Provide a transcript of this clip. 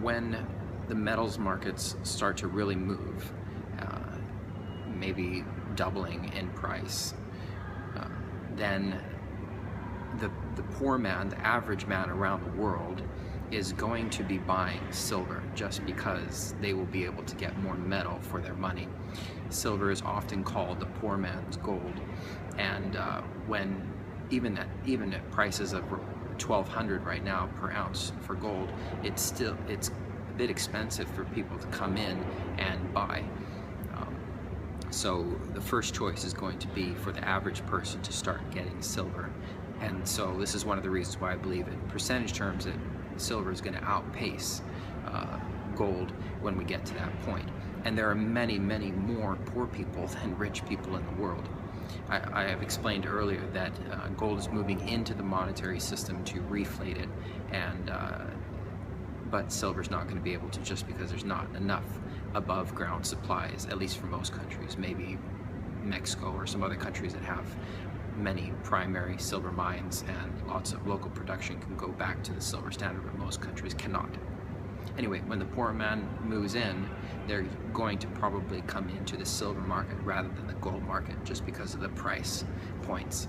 when the metals markets start to really move, maybe doubling in price, then the poor man, the average man around the world, is going to be buying silver just because they will be able to get more metal for their money. Silver is often called the poor man's gold, and when even at prices of 1,200 right now per ounce for gold, it's a bit expensive for people to come in and buy. So the first choice is going to be for the average person to start getting silver. And so this is one of the reasons why I believe in percentage terms that silver is going to outpace gold when we get to that point. And there are many, many more poor people than rich people in the world. I have explained earlier that gold is moving into the monetary system to reflate it, and but silver's not going to be able to, just because there's not enough above ground supplies, at least for most countries. Maybe Mexico or some other countries that have many primary silver mines and lots of local production can go back to the silver standard, but most countries cannot. Anyway, when the poor man moves in, they're going to probably come into the silver market rather than the gold market, just because of the price points.